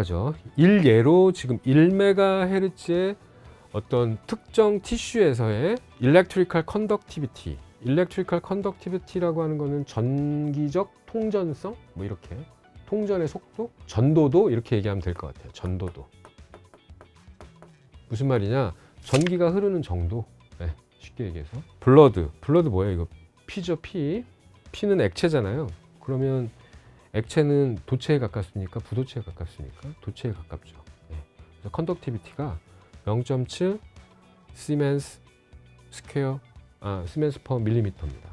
간단하죠. 일예로 지금 1MHz의 어떤 특정 티슈에서의 electrical conductivity, electrical conductivity라고 하는 거는 전기적 통전성, 뭐 이렇게 통전의 속도, 전도도 이렇게 얘기하면 될 것 같아요. 전도도. 무슨 말이냐? 전기가 흐르는 정도. 네, 쉽게 얘기해서. 블러드 뭐예요? 이거 피죠, 피. 피는 액체잖아요. 그러면 액체는 도체에 가깝습니까? 부도체에 가깝습니까? 도체에 가깝죠. 네. 그래서 컨덕티비티가 0.7 시멘스 스퀘어, 시멘스 퍼 밀리미터입니다.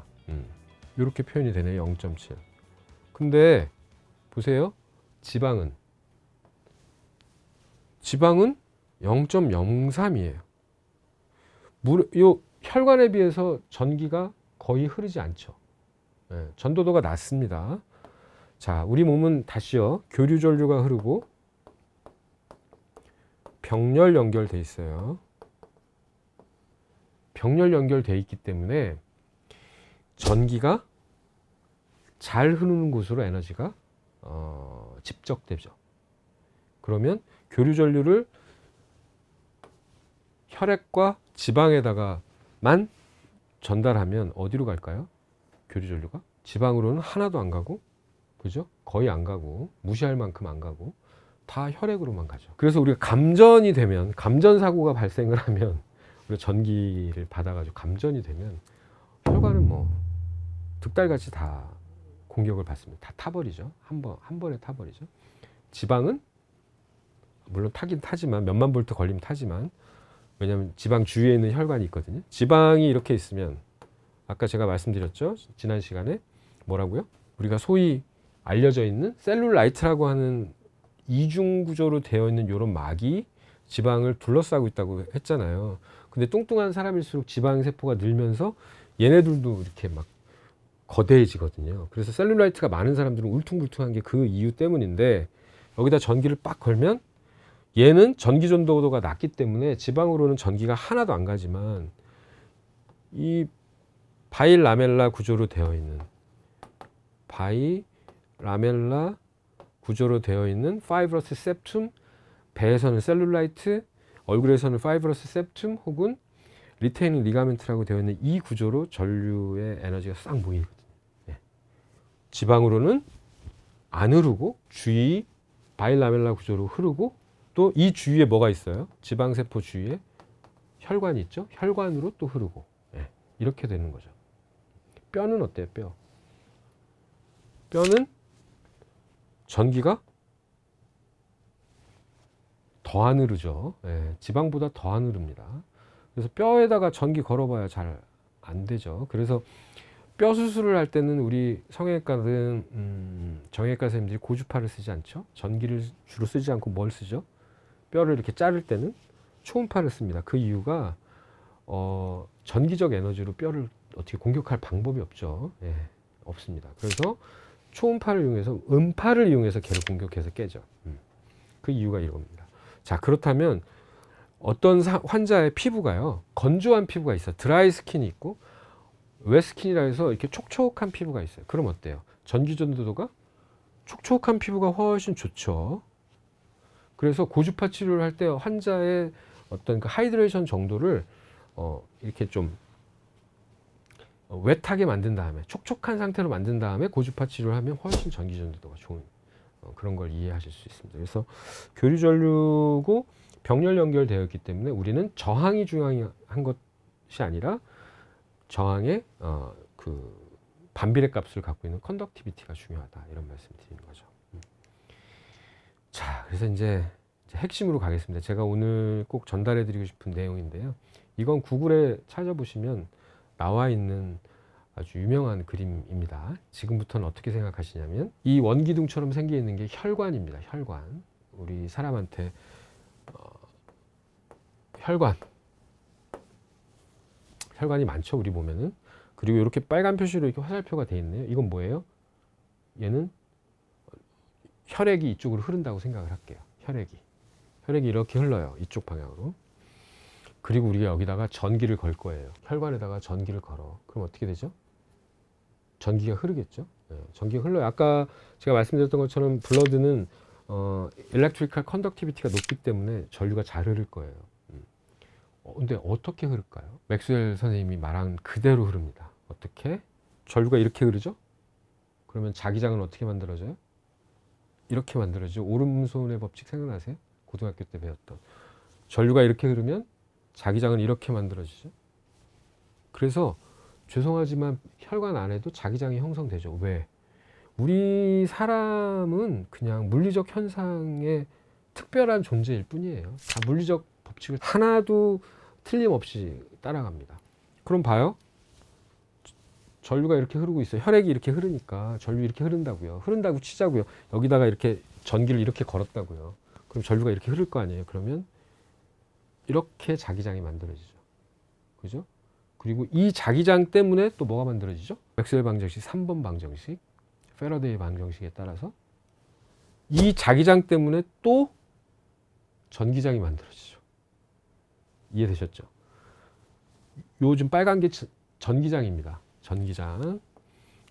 이렇게 표현이 되네요. 0.7. 근데 보세요. 지방은 0.03이에요. 요 혈관에 비해서 전기가 거의 흐르지 않죠. 네, 전도도가 낮습니다. 자, 우리 몸은 다시요. 교류 전류가 흐르고 병렬 연결돼 있어요. 병렬 연결돼 있기 때문에 전기가 잘 흐르는 곳으로 에너지가 집적되죠. 그러면 교류 전류를 혈액과 지방에다가만 전달하면 어디로 갈까요? 교류 전류가 지방으로는 하나도 안 가고, 그죠? 거의 안 가고, 무시할 만큼 안 가고, 다 혈액으로만 가죠. 그래서 우리가 감전이 되면, 감전 사고가 발생을 하면, 우리가 전기를 받아가지고 감전이 되면 혈관은 뭐 득달같이 다 공격을 받습니다. 다 타버리죠. 한 번에 타버리죠. 지방은 물론 타긴 타지만, 몇만 볼트 걸리면 타지만, 왜냐하면 지방 주위에 있는 혈관이 있거든요. 지방이 이렇게 있으면 아까 제가 말씀드렸죠. 지난 시간에 뭐라고요? 우리가 소위 알려져 있는 셀룰라이트라고 하는 이중 구조로 되어 있는 이런 막이 지방을 둘러싸고 있다고 했잖아요. 근데 뚱뚱한 사람일수록 지방 세포가 늘면서 얘네들도 이렇게 막 거대해지거든요. 그래서 셀룰라이트가 많은 사람들은 울퉁불퉁한 게 그 이유 때문인데, 여기다 전기를 빡 걸면 얘는 전기 전도도가 낮기 때문에 지방으로는 전기가 하나도 안 가지만, 이 바이라멜라 구조로 되어 있는 파이브러스 septum, 배에서는 셀룰라이트, 얼굴에서는 파이브러스 septum 혹은 리테이닝 리가멘트라고 되어 있는 이 구조로 전류의 에너지가 싹 모이거든요. 예. 지방으로는 안 흐르고 주위 바이라멜라 구조로 흐르고, 또 이 주위에 뭐가 있어요? 지방세포 주위에 혈관이 있죠? 혈관으로 또 흐르고. 예. 이렇게 되는 거죠. 뼈는 어때요? 뼈는 전기가 더 안 흐르죠. 예. 지방보다 더 안 흐릅니다. 그래서 뼈에다가 전기 걸어봐야 잘 안 되죠. 그래서 뼈 수술을 할 때는 우리 성형외과든 정형외과 선생님들이 고주파를 쓰지 않죠. 전기를 주로 쓰지 않고 뭘 쓰죠? 뼈를 이렇게 자를 때는 초음파를 씁니다. 그 이유가 전기적 에너지로 뼈를 어떻게 공격할 방법이 없죠. 예, 없습니다. 그래서 초음파를 이용해서, 음파를 이용해서 걔를 공격해서 깨죠. 그 이유가 이겁니다. 자, 그렇다면 어떤 환자의 피부가요, 건조한 피부가 있어요. 드라이 스킨이 있고 웨트 스킨이라 해서 이렇게 촉촉한 피부가 있어요. 그럼 어때요? 전기 전도도가 촉촉한 피부가 훨씬 좋죠. 그래서 고주파 치료를 할 때 환자의 어떤 그 하이드레이션 정도를 이렇게 좀 웨트하게 만든 다음에, 촉촉한 상태로 만든 다음에 고주파 치료를 하면 훨씬 전기 전도도가 좋은 그런 걸 이해하실 수 있습니다. 그래서 교류 전류고 병렬 연결되어 있기 때문에 우리는 저항이 중요한 것이 아니라 저항의 그 반비례 값을 갖고 있는 컨덕티비티가 중요하다, 이런 말씀 드리는 거죠. 자, 그래서 이제 핵심으로 가겠습니다. 제가 오늘 꼭 전달해 드리고 싶은 내용인데요. 이건 구글에 찾아보시면 나와 있는 아주 유명한 그림입니다. 지금부터는 어떻게 생각하시냐면, 이 원기둥처럼 생겨 있는 게 혈관입니다. 혈관. 우리 사람한테 혈관이 많죠, 우리 몸에는. 그리고 이렇게 빨간 표시로 이렇게 화살표가 되어 있네요. 이건 뭐예요? 얘는 혈액이 이쪽으로 흐른다고 생각을 할게요. 혈액이 이렇게 흘러요, 이쪽 방향으로. 그리고 우리가 여기다가 전기를 걸 거예요. 혈관에다가 전기를 걸어. 그럼 어떻게 되죠? 전기가 흐르겠죠. 네, 전기가 흘러요. 아까 제가 말씀드렸던 것처럼 블러드는 electrical conductivity가 높기 때문에 전류가 잘 흐를 거예요. 근데 어떻게 흐를까요? 맥스웰 선생님이 말한 그대로 흐릅니다. 어떻게? 전류가 이렇게 흐르죠? 그러면 자기장은 어떻게 만들어져요? 이렇게 만들어지죠. 오름손의 법칙 생각나세요? 고등학교 때 배웠던. 전류가 이렇게 흐르면 자기장은 이렇게 만들어지죠. 그래서 죄송하지만 혈관 안에도 자기장이 형성되죠. 왜? 우리 사람은 그냥 물리적 현상의 특별한 존재일 뿐이에요. 다 물리적 법칙을 하나도 틀림없이 따라갑니다. 그럼 봐요. 전류가 이렇게 흐르고 있어요. 혈액이 이렇게 흐르니까 전류 이렇게 흐른다고요. 흐른다고 치자고요. 여기다가 이렇게 전기를 이렇게 걸었다고요. 그럼 전류가 이렇게 흐를 거 아니에요. 그러면 이렇게 자기장이 만들어지죠. 그죠? 그리고 이 자기장 때문에 또 뭐가 만들어지죠? 맥스웰 방정식 3번 방정식, 패러데이 방정식에 따라서 이 자기장 때문에 또 전기장이 만들어지죠. 이해되셨죠? 요즘 빨간 게 전기장입니다. 전기장.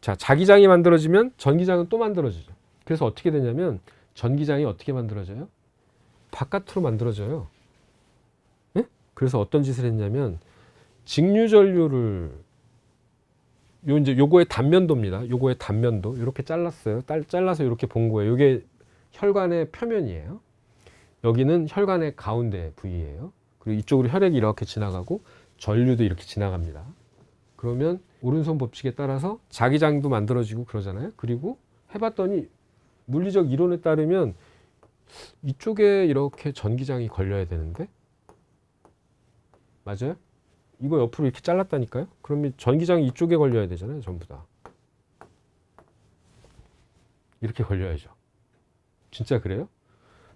자, 자기장이 만들어지면 전기장은 또 만들어지죠. 그래서 어떻게 되냐면 전기장이 어떻게 만들어져요? 바깥으로 만들어져요. 네? 그래서 어떤 짓을 했냐면 직류전류를 요거의 단면도입니다. 요거의 단면도 이렇게 잘랐어요. 잘라서 이렇게 본 거예요. 이게 혈관의 표면이에요. 여기는 혈관의 가운데 부위예요. 그리고 이쪽으로 혈액이 이렇게 지나가고 전류도 이렇게 지나갑니다. 그러면 오른손 법칙에 따라서 자기장도 만들어지고 그러잖아요. 그리고 해봤더니 물리적 이론에 따르면 이쪽에 이렇게 전기장이 걸려야 되는데, 맞아요? 이거 옆으로 이렇게 잘랐다니까요. 그러면 전기장이 이쪽에 걸려야 되잖아요. 전부 다 이렇게 걸려야죠. 진짜 그래요?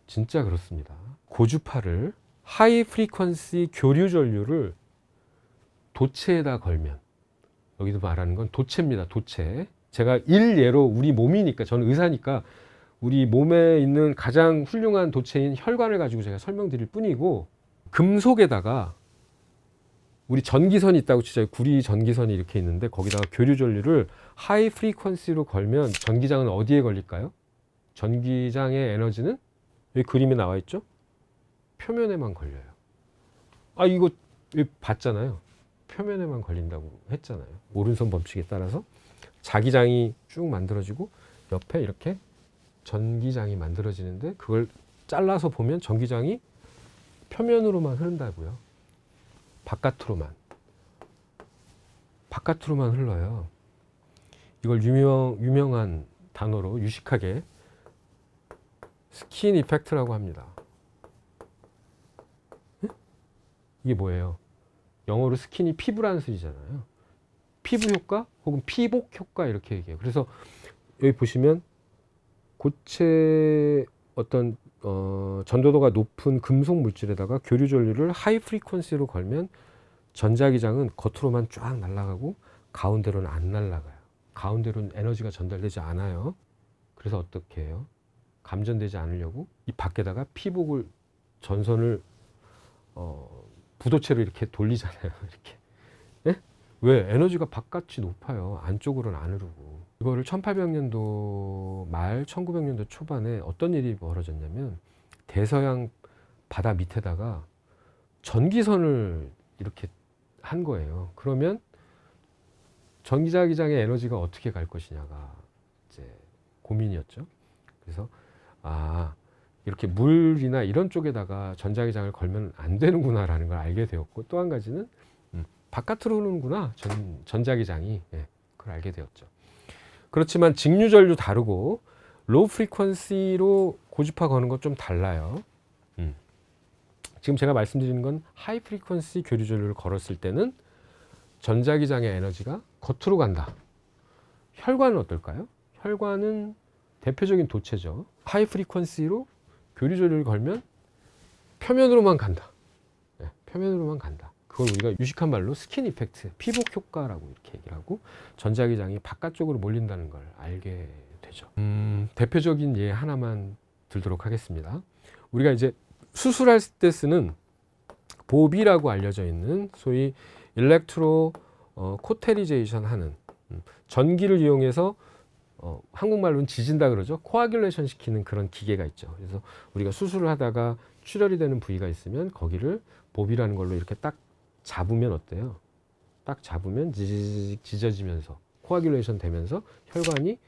진짜 그렇습니다. 고주파를 하이 프리퀀시 교류 전류를 도체에다 걸면, 여기도 말하는 건 도체입니다. 도체. 제가 일예로 우리 몸이니까, 저는 의사니까 우리 몸에 있는 가장 훌륭한 도체인 혈관을 가지고 제가 설명드릴 뿐이고, 금속에다가 우리 전기선이 있다고 치자요. 구리 전기선이 이렇게 있는데 거기다가 교류 전류를 하이 프리퀀시로 걸면 전기장은 어디에 걸릴까요? 전기장의 에너지는 여기 그림에 나와 있죠? 표면에만 걸려요. 아, 이거 봤잖아요. 표면에만 걸린다고 했잖아요. 오른손 법칙에 따라서 자기장이 쭉 만들어지고 옆에 이렇게 전기장이 만들어지는데, 그걸 잘라서 보면 전기장이 표면으로만 흐른다고요. 바깥으로만 흘러요. 이걸 유명한 단어로 유식하게 스킨 이펙트라고 합니다. 이게 뭐예요? 영어로 스킨이 피부라는 뜻이잖아요. 피부 효과 혹은 피복 효과 이렇게 얘기해요. 그래서 여기 보시면 고체 어떤 전도도가 높은 금속 물질에다가 교류 전류를 하이 프리퀀시로 걸면 전자기장은 겉으로만 쫙 날아가고 가운데로는 안 날아가요. 가운데로는 에너지가 전달되지 않아요. 그래서 어떻게 해요? 감전되지 않으려고 이 밖에다가 피복을, 전선을 부도체로 이렇게 돌리잖아요. 이렇게. 네? 왜? 에너지가 바깥이 높아요. 안쪽으로는 안 흐르고. 이거를 1800년도 말 1900년도 초반에 어떤 일이 벌어졌냐면, 대서양 바다 밑에다가 전기선을 이렇게 한 거예요. 그러면 전기자기장의 에너지가 어떻게 갈 것이냐가 이제 고민이었죠. 그래서 이렇게 물이나 이런 쪽에다가 전자기장을 걸면 안 되는구나라는 걸 알게 되었고, 또 한 가지는 바깥으로 흐르는구나 전자기장이. 그걸 알게 되었죠. 그렇지만 직류전류 다르고 로우 프리퀀시로 고주파 거는 건 좀 달라요. 지금 제가 말씀드리는 건 하이 프리퀀시 교류 전류를 걸었을 때는 전자기장의 에너지가 겉으로 간다. 혈관은 어떨까요? 혈관은 대표적인 도체죠. 하이 프리퀀시로 교류 전류를 걸면 표면으로만 간다. 표면으로만 간다. 그걸 우리가 유식한 말로 스킨 이펙트, 피복 효과라고 이렇게 얘기를 하고, 전자기장이 바깥쪽으로 몰린다는 걸 알게 되죠. 대표적인 예 하나만 들도록 하겠습니다. 우리가 이제 수술할 때 쓰는 보비라고 알려져 있는 소위 일렉트로 코테리제이션 하는, 전기를 이용해서 한국말로는 지진다 그러죠. 코아듈레이션 시키는 그런 기계가 있죠. 그래서 우리가 수술을 하다가 출혈이 되는 부위가 있으면 거기를 봅이라는 걸로 이렇게 딱 잡으면 어때요? 딱 잡으면 지지직 찢어지면서 코아듈레이션 되면서 혈관이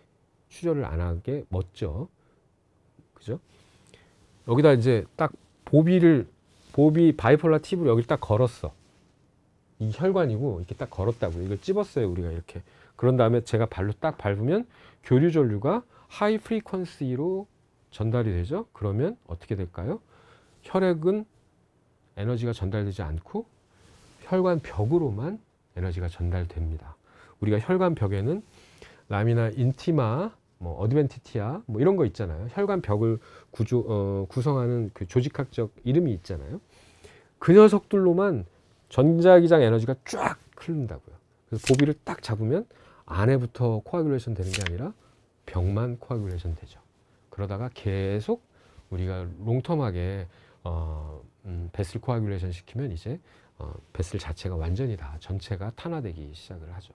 출혈을 안 하게 멋져. 그죠? 여기다 이제 딱 봅이 바이폴라 팁으로 여기 딱 걸었어. 이 혈관이고 이렇게 딱 걸었다고. 이걸 찝었어요, 우리가 이렇게. 그런 다음에 제가 발로 딱 밟으면 교류 전류가 하이 프리퀀시로 전달이 되죠. 그러면 어떻게 될까요? 혈액은 에너지가 전달되지 않고 혈관 벽으로만 에너지가 전달됩니다. 우리가 혈관 벽에는 라미나 인티마, 뭐 어드벤티티아 뭐 이런 거 있잖아요. 혈관 벽을 구성하는 그 조직학적 이름이 있잖아요. 그 녀석들로만 전자기장 에너지가 쫙 흐른다고요. 그래서 보비를 딱 잡으면 안에부터 코아듈레이션 되는 게 아니라 벽만 코아듈레이션 되죠. 그러다가 계속 우리가 롱텀하게 베슬 코아듈레이션 시키면 이제 베슬 자체가 완전히 다 전체가 탄화되기 시작을 하죠.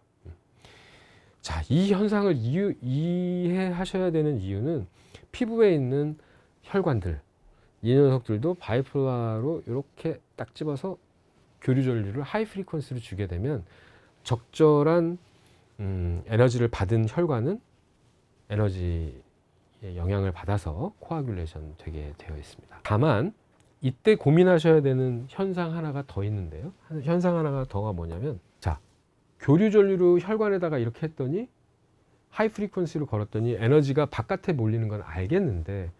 자, 이 현상을 이해하셔야 되는 이유는 피부에 있는 혈관들, 이 녀석들도 바이폴라로 이렇게 딱 집어서 교류 전류를 하이 프리퀀시로 주게 되면 적절한 에너지를 받은 혈관은 에너지의 영향을 받아서 코아듈레이션 되게 되어 있습니다. 다만 이때 고민하셔야 되는 현상 하나가 더 있는데요. 현상 하나가 더가 뭐냐면, 자, 교류 전류로 혈관에다가 이렇게 했더니 하이 프리퀀시로 걸었더니 에너지가 바깥에 몰리는 건 알겠는데,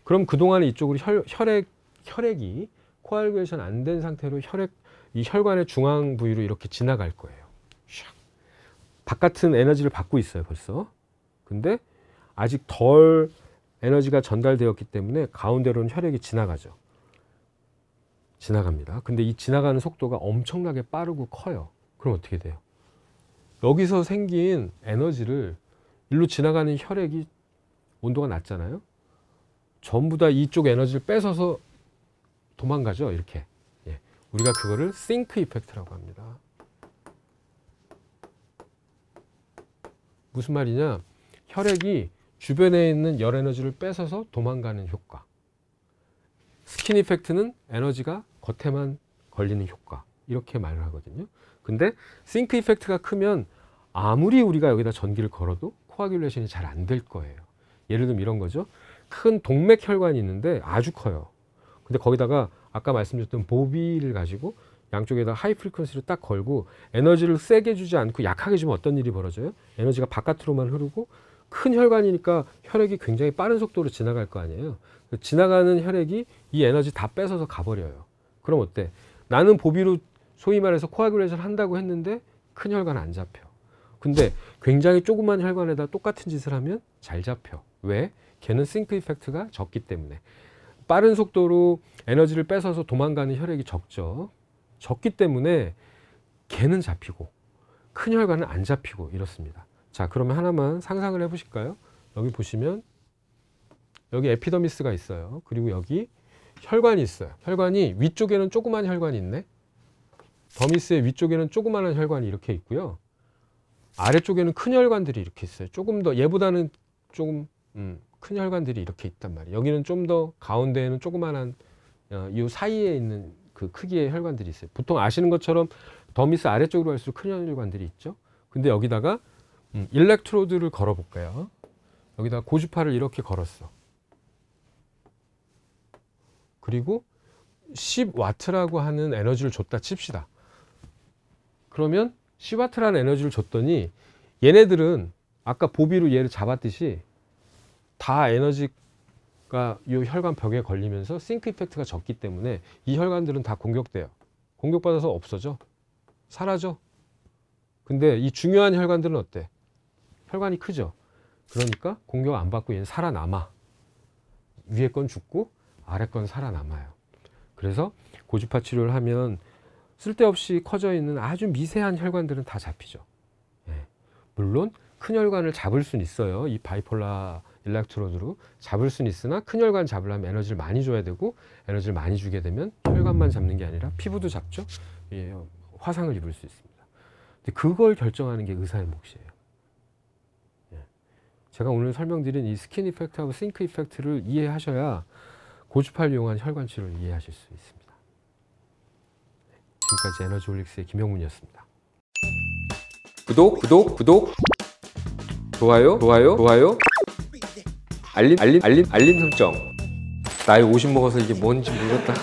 그럼 그동안에 이쪽으로 혈액이 코아듈레이션 안 된 상태로 이 혈관의 중앙 부위로 이렇게 지나갈 거예요. 바깥은 에너지를 받고 있어요, 벌써. 근데 아직 덜 에너지가 전달되었기 때문에 가운데로는 혈액이 지나가죠. 지나갑니다. 근데 이 지나가는 속도가 엄청나게 빠르고 커요. 그럼 어떻게 돼요? 여기서 생긴 에너지를 일로 지나가는 혈액이 온도가 낮잖아요. 전부 다 이쪽 에너지를 뺏어서 도망가죠, 이렇게. 예. 우리가 그거를 싱크 이펙트라고 합니다. 무슨 말이냐? 혈액이 주변에 있는 열 에너지를 뺏어서 도망가는 효과. 스킨 이펙트는 에너지가 겉에만 걸리는 효과. 이렇게 말을 하거든요. 근데 싱크 이펙트가 크면 아무리 우리가 여기다 전기를 걸어도 코아듈레이션이 잘 안 될 거예요. 예를 들면 이런 거죠. 큰 동맥 혈관이 있는데 아주 커요. 근데 거기다가 아까 말씀드렸던 보비를 가지고 양쪽에다 하이 프리퀀시로 딱 걸고 에너지를 세게 주지 않고 약하게 주면 어떤 일이 벌어져요? 에너지가 바깥으로만 흐르고 큰 혈관이니까 혈액이 굉장히 빠른 속도로 지나갈 거 아니에요. 지나가는 혈액이 이 에너지 다 뺏어서 가버려요. 그럼 어때? 나는 보비로 소위 말해서 코아듈레이션 한다고 했는데 큰 혈관 안 잡혀. 근데 굉장히 조그만 혈관에다 똑같은 짓을 하면 잘 잡혀. 왜? 걔는 싱크 이펙트가 적기 때문에. 빠른 속도로 에너지를 뺏어서 도망가는 혈액이 적죠. 적기 때문에 걔는 잡히고 큰 혈관은 안 잡히고 이렇습니다. 자, 그러면 하나만 상상을 해 보실까요? 여기 보시면 여기 에피더미스가 있어요. 그리고 여기 혈관이 있어요. 혈관이 위쪽에는 조그만 혈관이 있네. 더미스의 위쪽에는 조그마한 혈관이 이렇게 있고요. 아래쪽에는 큰 혈관들이 이렇게 있어요. 조금 더 얘보다는 조금 큰 혈관들이 이렇게 있단 말이에요. 여기는 좀 더 가운데에는 조그만한 이 사이에 있는 그 크기의 혈관들이 있어요. 보통 아시는 것처럼 더미스 아래쪽으로 갈수록 큰 혈관들이 있죠. 근데 여기다가 일렉트로드를 걸어 볼까요? 여기다 고주파를 이렇게 걸었어. 그리고 10와트라고 하는 에너지를 줬다 칩시다. 그러면 10와트라는 에너지를 줬더니 얘네들은 아까 보비로 얘를 잡았듯이 다 에너지가 이 혈관 벽에 걸리면서 싱크 이펙트가 적기 때문에 이 혈관들은 다 공격돼요. 공격받아서 없어져. 사라져. 근데 이 중요한 혈관들은 어때? 혈관이 크죠. 그러니까 공격 안 받고 얘는 살아남아. 위에 건 죽고 아래 건 살아남아요. 그래서 고주파 치료를 하면 쓸데없이 커져 있는 아주 미세한 혈관들은 다 잡히죠. 예. 물론 큰 혈관을 잡을 수는 있어요. 이 바이폴라 일렉트로드로 잡을 수는 있으나 큰 혈관 잡으려면 에너지를 많이 줘야 되고 에너지를 많이 주게 되면 혈관만 잡는 게 아니라 피부도 잡죠. 예, 화상을 입을 수 있습니다. 근데 그걸 결정하는 게 의사의 몫이에요. 예. 제가 오늘 설명드린 이 스킨 이펙트하고 싱크 이펙트를 이해하셔야 고주파를 이용한 혈관 치료를 이해하실 수 있습니다. 지금까지 에너지홀릭스의 김영문이었습니다. 구독, 좋아요, 알림 설정. 나이 50 먹어서 이게 뭔지 모르겠다.